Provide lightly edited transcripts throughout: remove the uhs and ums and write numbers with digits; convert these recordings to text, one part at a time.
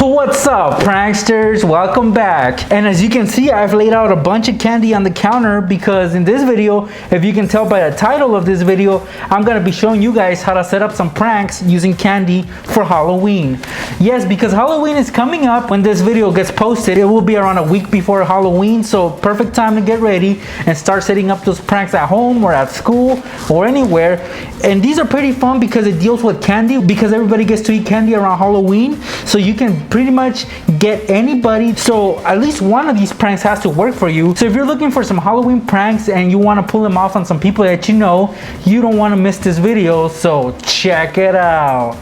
What's up, pranksters? Welcome back. And as you can see, I've laid out a bunch of candy on the counter because in this video, if you can tell by the title of this video, I'm gonna be showing you guys how to set up some pranks using candy for Halloween. Yes, because Halloween is coming up. When this video gets posted, it will be around a week before Halloween, so perfect time to get ready and start setting up those pranks at home or at school or anywhere. And these are pretty fun because it deals with candy, because everybody gets to eat candy around Halloween, so you can pretty much get anybody. So at least one of these pranks has to work for you. So if you're looking for some Halloween pranks and you want to pull them off on some people that you know, you don't want to miss this video, so check it out.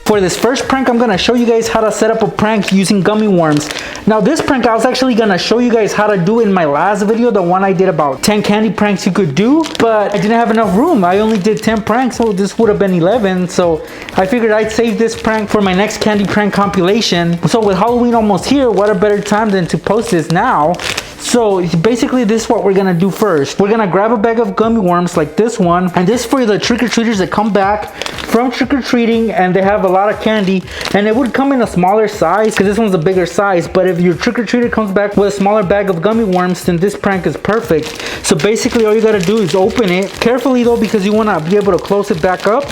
For this first prank, I'm gonna show you guys how to set up a prank using gummy worms. Now this prank, I was actually gonna show you guys how to do in my last video, the one I did about 10 candy pranks you could do, but I didn't have enough room. I only did 10 pranks, so this would have been 11. So I figured I'd save this prank for my next candy prank compilation. So with Halloween almost here, what a better time than to post this now. So basically this is what we're gonna do first. We're gonna grab a bag of gummy worms like this one, and this is for the trick-or-treaters that come back from trick-or-treating and they have a lot of candy, and it would come in a smaller size because this one's a bigger size. But if your trick-or-treater comes back with a smaller bag of gummy worms, then this prank is perfect. So basically all you gotta do is open it carefully though, because you wanna be able to close it back up.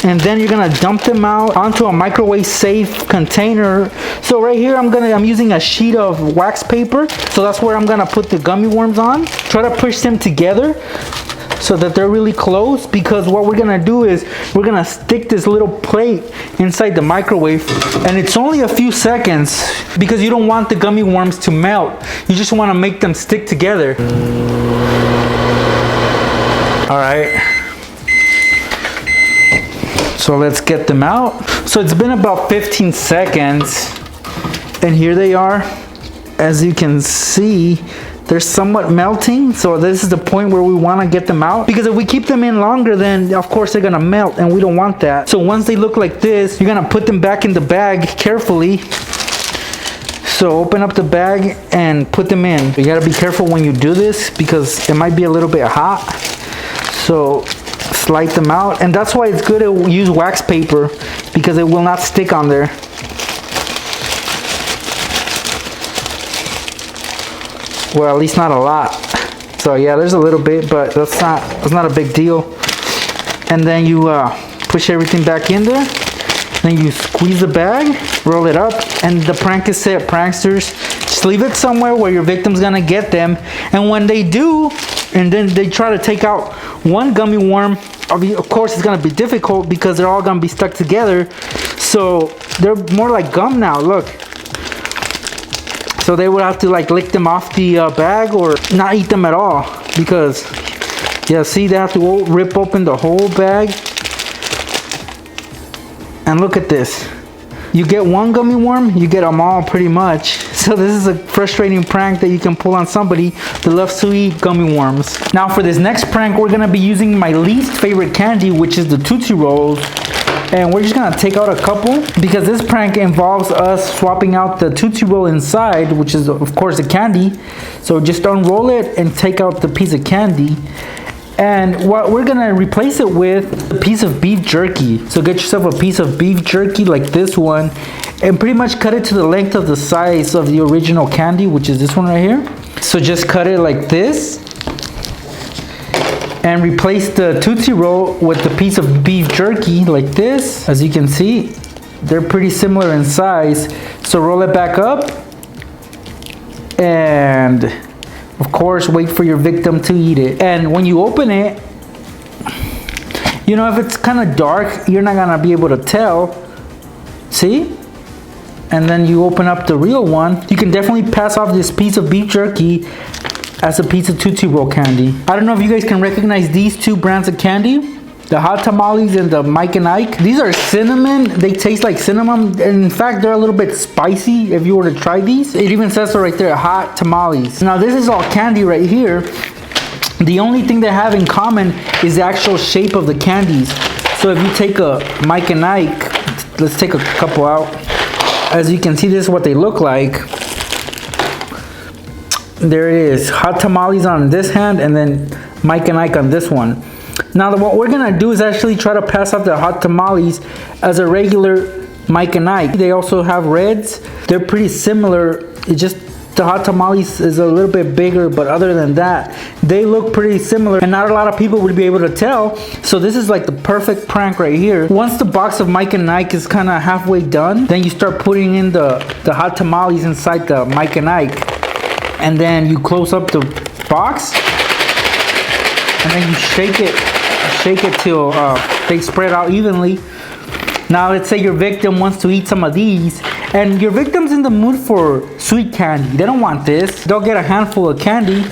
And then you're gonna dump them out onto a microwave safe container. So right here I'm using a sheet of wax paper, so that's where I'm gonna put the gummy worms on. Try to push them together so that they're really close, because what we're gonna do is we're gonna stick this little plate inside the microwave, and it's only a few seconds because you don't want the gummy worms to melt. You just want to make them stick together. All right. So let's get them out. So it's been about 15 seconds and here they are. As you can see, they're somewhat melting. So this is the point where we want to get them out, because if we keep them in longer, then of course they're gonna melt and we don't want that. So once they look like this, you're gonna put them back in the bag carefully. So open up the bag and put them in. You gotta be careful when you do this because it might be a little bit hot. So slide them out, and that's why it's good to use wax paper, because it will not stick on there. Well, at least not a lot. So yeah, there's a little bit, but that's not a big deal. And then you push everything back in there. Then you squeeze the bag, roll it up, and the prank is set, pranksters. Just leave it somewhere where your victim's gonna get them, and when they do, and then they try to take out one gummy worm, of course it's gonna be difficult because they're all gonna be stuck together. So they're more like gum now, look. So they would have to like lick them off the bag or not eat them at all, because yeah, see, they have to rip open the whole bag. And look at this. You get one gummy worm, you get them all pretty much. So this is a frustrating prank that you can pull on somebody that loves to eat gummy worms. Now for this next prank, we're gonna be using my least favorite candy, which is the Tootsie Rolls. And we're just gonna take out a couple, because this prank involves us swapping out the Tootsie Roll inside, which is of course a candy. So just unroll it and take out the piece of candy. And what we're gonna replace it with a piece of beef jerky. So get yourself a piece of beef jerky like this one, and pretty much cut it to the length of the size of the original candy, which is this one right here. So just cut it like this, and replace the Tootsie Roll with the piece of beef jerky like this. As you can see, they're pretty similar in size. So roll it back up, and of course, wait for your victim to eat it. And when you open it, you know, if it's kind of dark, you're not gonna be able to tell. See? And then you open up the real one. You can definitely pass off this piece of beef jerky as a piece of Tootsie Roll candy. I don't know if you guys can recognize these two brands of candy, the Hot Tamales and the Mike and Ike. These are cinnamon. They taste like cinnamon, and in fact they're a little bit spicy if you were to try these. It even says so right there, Hot Tamales. Now this is all candy right here. The only thing they have in common is the actual shape of the candies. So if you take a Mike and Ike, let's take a couple out. As you can see, this is what they look like. there it is. Hot tamales on this hand, and then Mike and Ike on this one. Now what we're gonna do is actually try to pass off the hot tamales as a regular Mike and Ike. They also have reds. They're pretty similar. It just, the hot tamales is a little bit bigger, but other than that, they look pretty similar, and not a lot of people would be able to tell. So this is like the perfect prank right here. Once the box of Mike and Ike is kind of halfway done, then you start putting in the hot tamales inside the Mike and Ike, and then you close up the box, and then you shake it till they spread out evenly. Now let's say your victim wants to eat some of these, and your victim's in the mood for sweet candy. They don't want this. They'll get a handful of candy,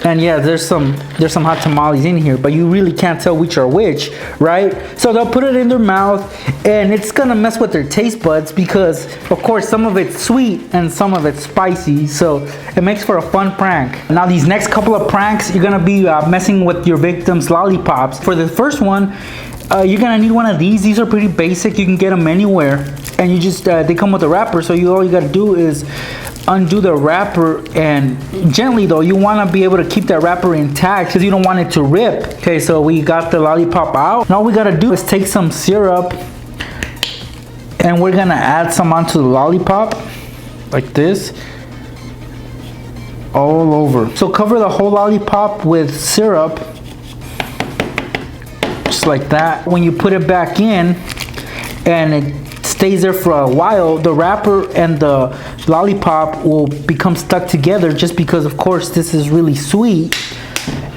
and yeah, there's some hot tamales in here, but you really can't tell which are which, right? So they'll put it in their mouth, and it's gonna mess with their taste buds because, of course, some of it's sweet and some of it's spicy, so it makes for a fun prank. Now these next couple of pranks, you're gonna be messing with your victim's lollipops. For the first one, you're gonna need one of these. These are pretty basic. You can get them anywhere, and you just they come with a wrapper. So all you gotta do is undo the wrapper, and gently though, you want to be able to keep that wrapper intact because you don't want it to rip. Okay, so we got the lollipop out. Now all we gotta do is take some syrup, and we're gonna add some onto the lollipop like this, all over. So cover the whole lollipop with syrup, just like that. When you put it back in and it stays there for a while, the wrapper and the lollipop will become stuck together, just because of course this is really sweet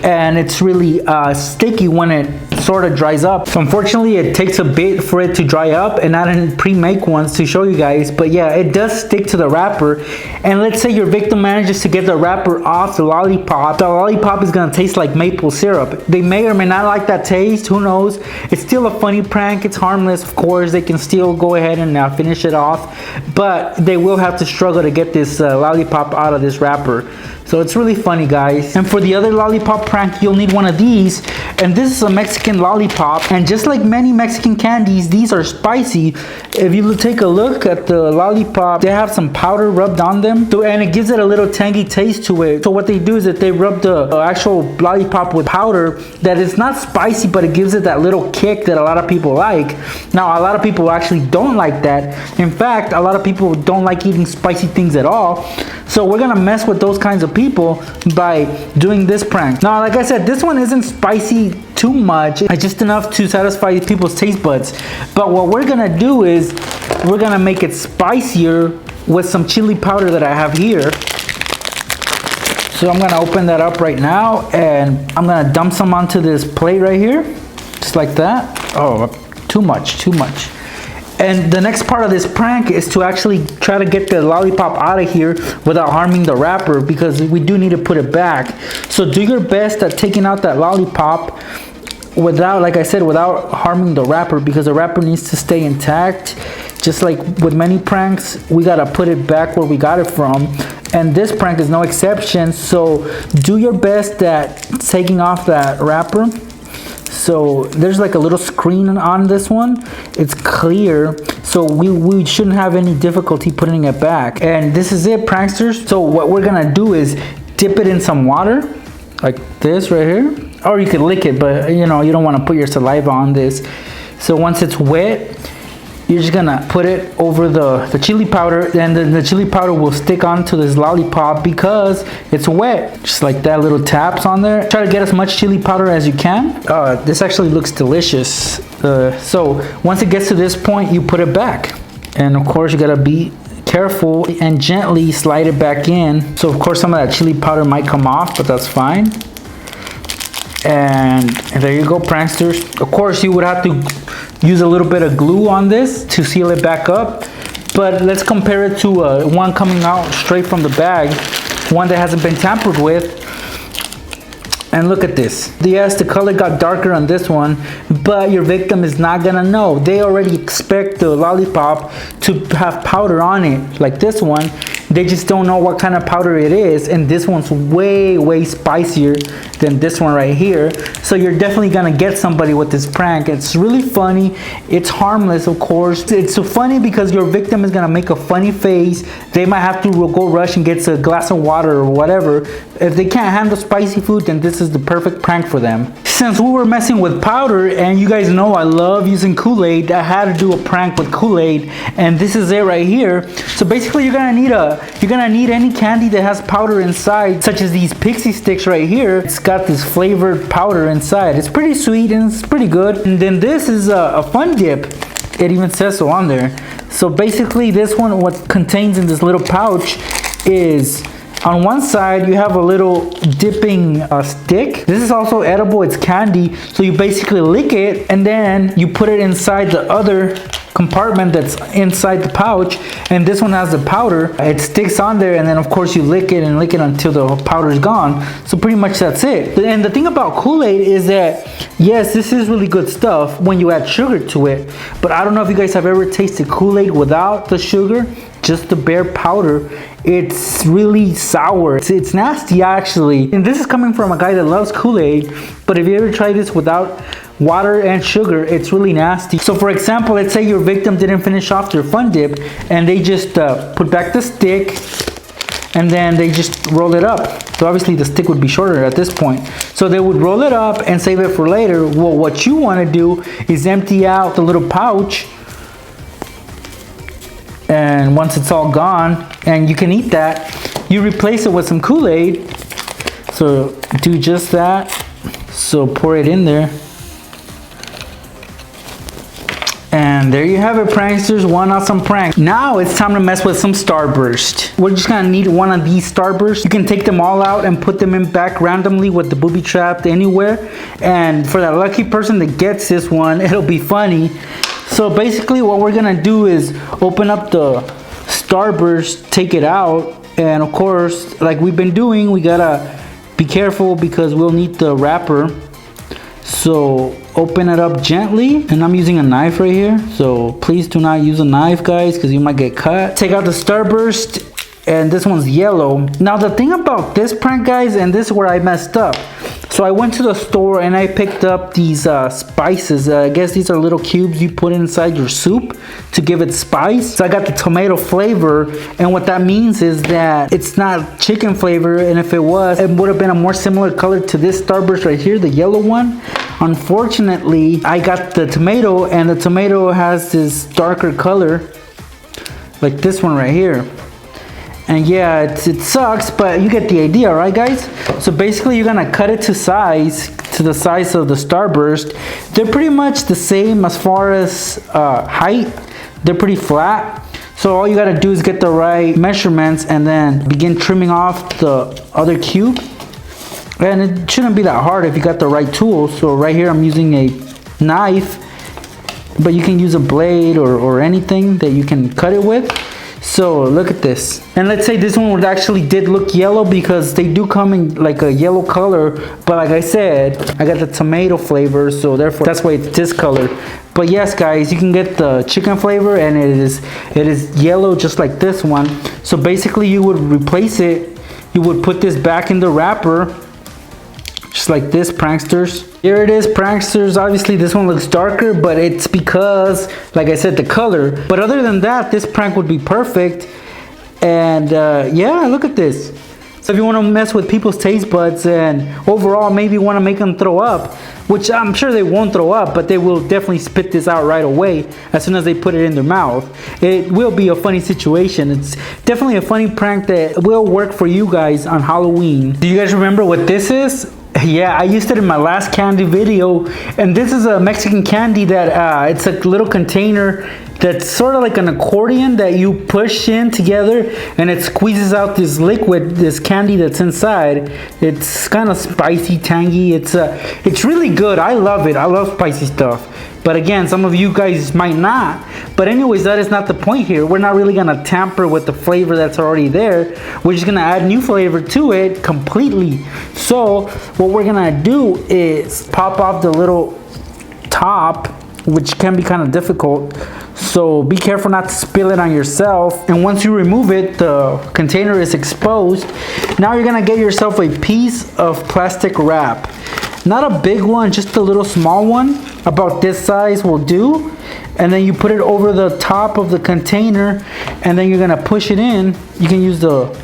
and it's really sticky when it sort of dries up. So unfortunately it takes a bit for it to dry up, and I didn't pre-make ones to show you guys, but yeah, it does stick to the wrapper. And let's say your victim manages to get the wrapper off the lollipop is gonna taste like maple syrup. They may or may not like that taste, who knows. It's still a funny prank. It's harmless, of course. They can still go ahead and finish it off, but they will have to struggle to get this lollipop out of this wrapper. So it's really funny, guys. And for the other lollipop prank, you'll need one of these. And this is a Mexican lollipop. And just like many Mexican candies, these are spicy. If you take a look at the lollipop, they have some powder rubbed on them. And it gives it a little tangy taste to it. So what they do is that they rub the actual lollipop with powder that is not spicy, but it gives it that little kick that a lot of people like. Now, a lot of people actually don't like that. In fact, a lot of people don't like eating spicy things at all. So we're gonna mess with those kinds of people by doing this prank. Now, like I said, this one isn't spicy too much. It's just enough to satisfy people's taste buds. But what we're gonna do is we're gonna make it spicier with some chili powder that I have here. So I'm gonna open that up right now, and I'm gonna dump some onto this plate right here, just like that. Oh, too much. And the next part of this prank is to actually try to get the lollipop out of here without harming the wrapper, because we do need to put it back. So do your best at taking out that lollipop without, like I said, without harming the wrapper, because the wrapper needs to stay intact. Just like with many pranks, we gotta put it back where we got it from. And this prank is no exception. So do your best at taking off that wrapper. So there's like a little screen on this one. It's clear, so we shouldn't have any difficulty putting it back. And this is it, pranksters. So what we're gonna do is dip it in some water, like this right here. Or you could lick it, but you know, you don't wanna put your saliva on this. So once it's wet, you're just gonna put it over the chili powder, and then the chili powder will stick onto this lollipop because it's wet. Just like that, little taps on there. Try to get as much chili powder as you can. This actually looks delicious. So once it gets to this point, you put it back. And of course, you gotta be careful and gently slide it back in. So of course, some of that chili powder might come off, but that's fine. And there you go, pranksters. Of course, you would have to use a little bit of glue on this to seal it back up, but let's compare it to one coming out straight from the bag, one that hasn't been tampered with. And look at this. Yes, the color got darker on this one, but your victim is not gonna know. They already expect the lollipop to have powder on it, like this one, They just don't know what kind of powder it is, and this one's way spicier than this one right here. So you're definitely gonna get somebody with this prank. It's really funny. It's harmless, of course. It's so funny because your victim is gonna make a funny face. They might have to go rush and get a glass of water or whatever. If they can't handle spicy food, then this is the perfect prank for them. Since we were messing with powder, and you guys know I love using KoolAid, I had to do a prank with KoolAid, and this is it right here. So basically you're gonna need any candy that has powder inside, such as these pixie sticks right here. It's got this flavored powder inside. It's pretty sweet and it's pretty good. And then this is a fun dip. It even says so on there. So basically this one, what contains in this little pouch is, on one side you have a little dipping stick. This is also edible, it's candy. So you basically lick it and then you put it inside the other compartment that's inside the pouch, and this one has the powder. It sticks on there, and then of course you lick it and lick it until the powder is gone. So pretty much that's it. And the thing about KoolAid is that, yes, this is really good stuff when you add sugar to it, but I don't know if you guys have ever tasted KoolAid without the sugar, just the bare powder. It's really sour. It's nasty actually. And this is coming from a guy that loves KoolAid, but if you ever try this without water and sugar, it's really nasty. So for example, let's say your victim didn't finish off their fun dip and they just put back the stick and then they just roll it up. So obviously the stick would be shorter at this point. So they would roll it up and save it for later. Well, what you want to do is empty out the little pouch, and once it's all gone and you can eat that, you replace it with some KoolAid. So do just that. So pour it in there. And there you have it, pranksters, one awesome prank. Now it's time to mess with some Starburst. We're just gonna need one of these Starbursts. You can take them all out and put them in back randomly with the booby trapped anywhere. And for that lucky person that gets this one, it'll be funny. So basically what we're gonna do is open up the Starburst, take it out, and of course, like we've been doing, we gotta be careful because we'll need the wrapper. So open it up gently, and I'm using a knife right here, so please do not use a knife, guys, because you might get cut. Take out the Starburst, and this one's yellow. Now the thing about this prank, guys, and this is where I messed up. So I went to the store and I picked up these spices. I guess these are little cubes you put inside your soup to give it spice. So I got the tomato flavor, and what that means is that it's not chicken flavor, and if it was, it would have been a more similar color to this Starburst right here, the yellow one. Unfortunately, I got the tomato, and the tomato has this darker color like this one right here. And yeah, it sucks, but you get the idea, right, guys? So basically you're gonna cut it to the size of the Starburst. They're pretty much the same as far as height. They're pretty flat. So all you gotta do is get the right measurements and then begin trimming off the other cube. And it shouldn't be that hard if you got the right tools. So right here I'm using a knife, but you can use a blade or anything that you can cut it with. So look at this, and let's say this one would actually did look yellow because they do come in like a yellow color, but like I said, I got the tomato flavor, so therefore that's why it's this color. But yes, guys, you can get the chicken flavor, and it is yellow just like this one. So basically you would replace it, you would put this back in the wrapper just like this, pranksters. Here it is, pranksters. Obviously this one looks darker, but it's because, like I said, the color. But other than that, this prank would be perfect. And yeah, look at this. So if you want to mess with people's taste buds and overall maybe want to make them throw up, which I'm sure they won't throw up, but they will definitely spit this out right away as soon as they put it in their mouth. It will be a funny situation. It's definitely a funny prank that will work for you guys on Halloween. Do you guys remember what this is? Yeah, I used it in my last candy video, and this is a Mexican candy that it's a little container that's sort of like an accordion that you push in together, and it squeezes out this liquid, this candy that's inside. It's kind of spicy, tangy. It's really good. I love it. I love spicy stuff. But again, some of you guys might not. But anyways, that is not the point here. We're not really gonna tamper with the flavor that's already there. We're just gonna add new flavor to it completely. So what we're gonna do is pop off the little top, which can be kind of difficult. So be careful not to spill it on yourself. And once you remove it, the container is exposed. Now you're gonna get yourself a piece of plastic wrap. Not a big one, just a little small one, about this size will do. And then you put it over the top of the container, and then you're gonna push it in. You can use the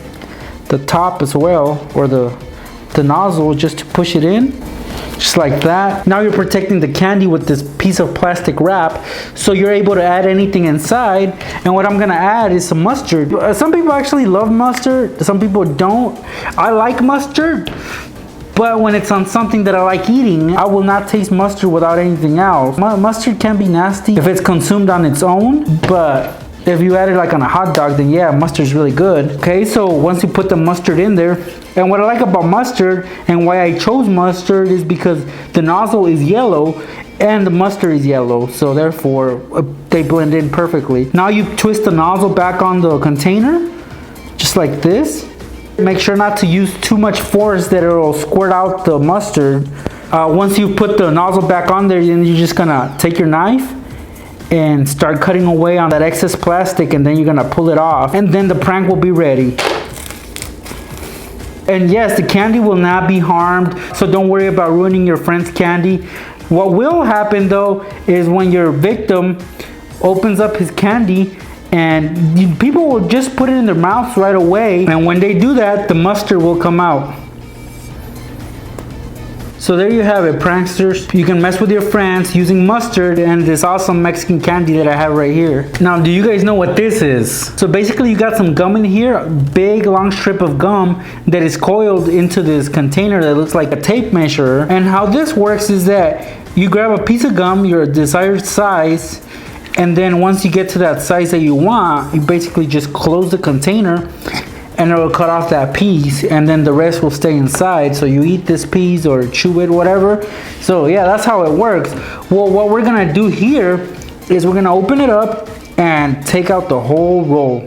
top as well, or the nozzle, just to push it in, just like that. Now you're protecting the candy with this piece of plastic wrap, so you're able to add anything inside. And what I'm gonna add is some mustard. Some people actually love mustard, some people don't. I like mustard, but when it's on something that I like eating, I will not taste mustard without anything else. Mustard can be nasty if it's consumed on its own, but if you add it like on a hot dog, then yeah, mustard's really good. Okay, so once you put the mustard in there, and what I like about mustard and why I chose mustard is because the nozzle is yellow and the mustard is yellow, so therefore they blend in perfectly. Now you twist the nozzle back on the container, just like this. Make sure not to use too much force that it'll squirt out the mustard. Once you put the nozzle back on there, then you're just gonna take your knife and start cutting away on that excess plastic, and then you're gonna pull it off, and then the prank will be ready. And yes, the candy will not be harmed, so don't worry about ruining your friend's candy. What will happen though is when your victim opens up his candy, and people will just put it in their mouths right away, and when they do that, the mustard will come out. So there you have it, pranksters. You can mess with your friends using mustard and this awesome Mexican candy that I have right here. Now, do you guys know what this is? So basically you got some gum in here, a big long strip of gum that is coiled into this container that looks like a tape measure. And how this works is that you grab a piece of gum, your desired size, and then once you get to that size that you want, you basically just close the container and it will cut off that piece, and then the rest will stay inside. So you eat this piece or chew it, whatever. So yeah, that's how it works. Well, what we're gonna do here is we're gonna open it up and take out the whole roll.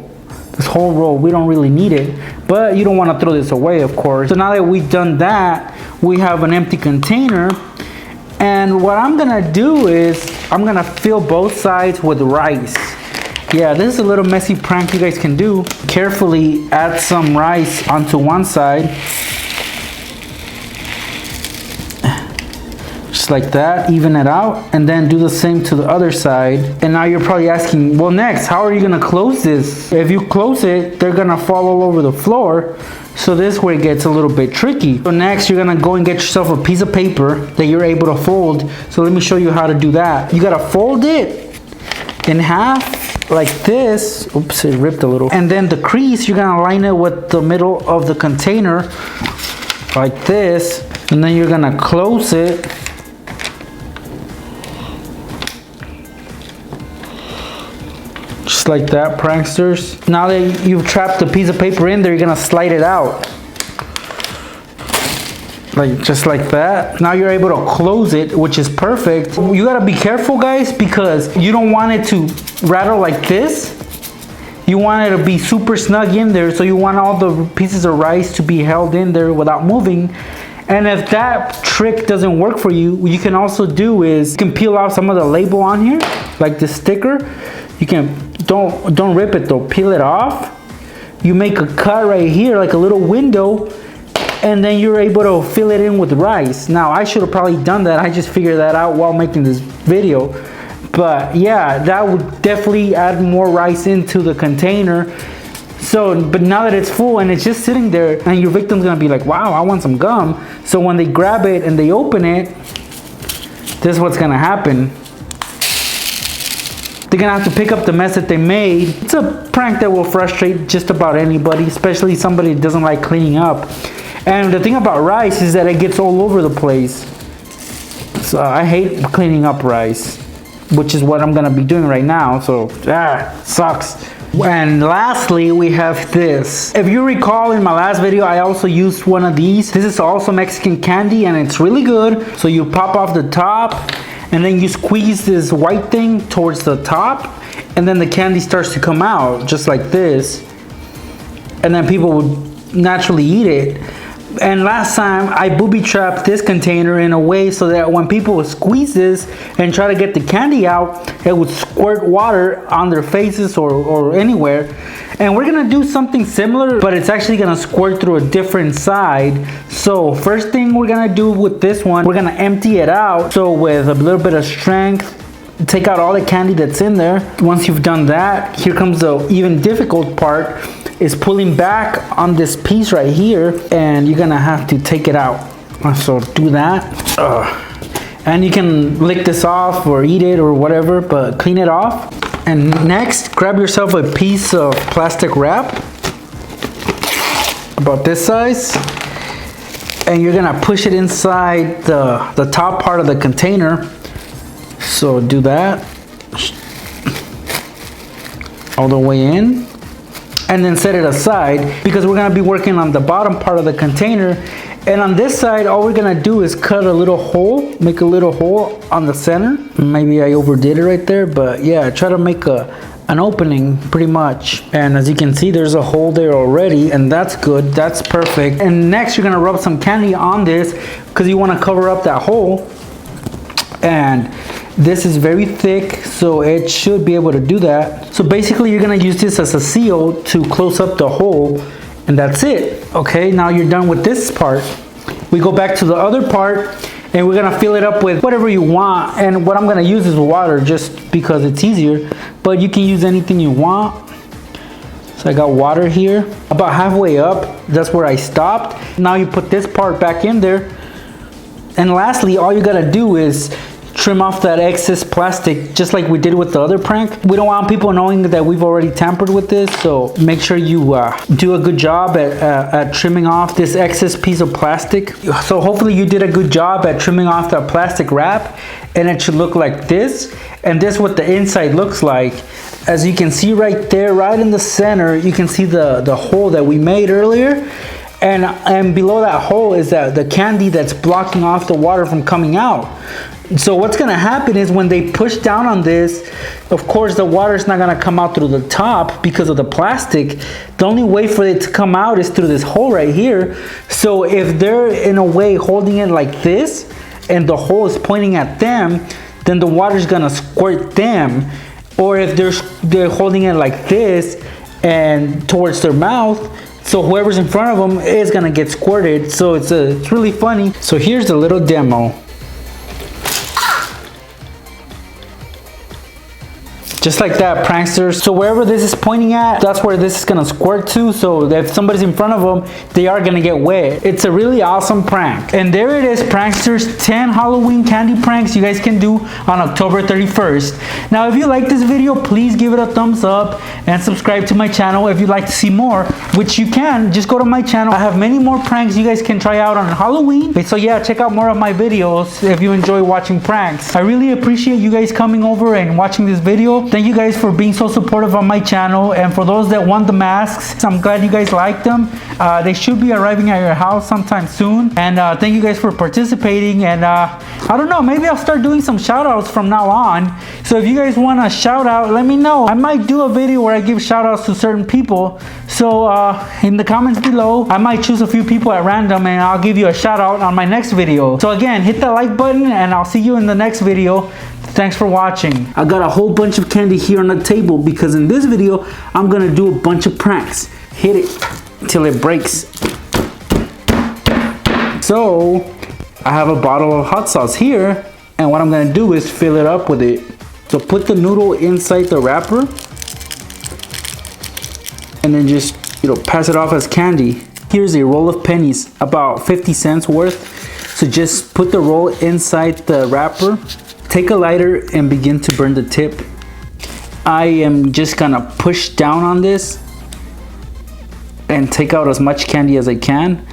This whole roll, we don't really need it, but you don't wanna throw this away, of course. So now that we've done that, we have an empty container. And what I'm gonna do is I'm gonna fill both sides with rice. Yeah, this is a little messy prank you guys can do. Carefully add some rice onto one side. Just like that, even it out, and then do the same to the other side. And now you're probably asking, well, next, how are you gonna close this? If you close it, they're gonna fall all over the floor. So this is where it gets a little bit tricky. So next, you're gonna go and get yourself a piece of paper that you're able to fold. So let me show you how to do that. You gotta fold it in half, like this. Oops, it ripped a little. And then the crease, you're gonna line it with the middle of the container, like this. And then you're gonna close it. Just like that, pranksters. Now that you've trapped the piece of paper in there, you're gonna slide it out. Like, just like that. Now you're able to close it, which is perfect. You gotta be careful, guys, because you don't want it to rattle like this. You want it to be super snug in there, so you want all the pieces of rice to be held in there without moving. And if that trick doesn't work for you, what you can also do is you can peel off some of the label on here, like the sticker. You can, don't rip it though, peel it off. You make a cut right here, like a little window, and then you're able to fill it in with rice. Now, I should have probably done that. I just figured that out while making this video. But yeah, that would definitely add more rice into the container. So, but now that it's full and it's just sitting there, and your victim's gonna be like, wow, I want some gum. So when they grab it and they open it, this is what's gonna happen. They're gonna have to pick up the mess that they made. It's a prank that will frustrate just about anybody, especially somebody that doesn't like cleaning up. And the thing about rice is that it gets all over the place. So I hate cleaning up rice, which is what I'm gonna be doing right now. So, sucks. And lastly, we have this. If you recall in my last video, I also used one of these. This is also Mexican candy and it's really good. So you pop off the top and then you squeeze this white thing towards the top, and then the candy starts to come out just like this. And then people would naturally eat it. And last time I booby trapped this container in a way so that when people would squeeze this and try to get the candy out, it would squirt water on their faces or anywhere. And we're gonna do something similar, but it's actually gonna squirt through a different side. So first thing we're gonna do with this one, we're gonna empty it out. So with a little bit of strength, take out all the candy that's in there. Once you've done that, here comes the even difficult part, is pulling back on this piece right here, and you're gonna have to take it out. So do that. And you can lick this off or eat it or whatever, but clean it off. And next, grab yourself a piece of plastic wrap about this size, and you're gonna push it inside the top part of the container. So do that all the way in, and then set it aside because we're gonna be working on the bottom part of the container. And on this side, all we're gonna do is cut a little hole, make a little hole on the center. Maybe I overdid it right there, but yeah, try to make an opening pretty much. And as you can see, there's a hole there already, and that's good, that's perfect. And next, you're gonna rub some candy on this because you wanna cover up that hole. And this is very thick, so it should be able to do that. So basically, you're gonna use this as a seal to close up the hole, and that's it. Okay, now you're done with this part. We go back to the other part, and we're gonna fill it up with whatever you want. And what I'm gonna use is water, just because it's easier, but you can use anything you want. So I got water here, about halfway up, that's where I stopped. Now you put this part back in there. And lastly, all you gotta do is trim off that excess plastic, just like we did with the other prank. We don't want people knowing that we've already tampered with this, so make sure you do a good job at trimming off this excess piece of plastic. So hopefully you did a good job at trimming off that plastic wrap, and it should look like this. And this is what the inside looks like. As you can see right there, right in the center, you can see the hole that we made earlier. And below that hole is the candy that's blocking off the water from coming out. So what's gonna happen is when they push down on this, of course the water is not gonna come out through the top because of the plastic. The only way for it to come out is through this hole right here. So if they're in a way holding it like this and the hole is pointing at them, then the water is gonna squirt them. Or if they're holding it like this and towards their mouth, so whoever's in front of them is gonna get squirted. So it's really funny. So here's the little demo. Just like that, pranksters. So wherever this is pointing at, that's where this is gonna squirt to. So if somebody's in front of them, they are gonna get wet. It's a really awesome prank. And there it is, pranksters, 10 Halloween candy pranks you guys can do on October 31st. Now, if you like this video, please give it a thumbs up and subscribe to my channel if you'd like to see more, which you can. Just go to my channel. I have many more pranks you guys can try out on Halloween. So yeah, check out more of my videos if you enjoy watching pranks. I really appreciate you guys coming over and watching this video. Thank you guys for being so supportive on my channel, and for those that want the masks, I'm glad you guys like them. They should be arriving at your house sometime soon. And thank you guys for participating. And I don't know, maybe I'll start doing some shout outs from now on. So if you guys want a shout out, let me know. I might do a video where I give shout outs to certain people. So in the comments below, I might choose a few people at random and I'll give you a shout out on my next video. So again, hit that like button and I'll see you in the next video. Thanks for watching. I got a whole bunch of candy here on the table because in this video, I'm gonna do a bunch of pranks. Hit it till it breaks. So, I have a bottle of hot sauce here, and what I'm gonna do is fill it up with it. So put the noodle inside the wrapper, and then just, pass it off as candy. Here's a roll of pennies, about 50 cents worth. So just put the roll inside the wrapper. Take a lighter and begin to burn the tip. I am just gonna push down on this and take out as much candy as I can.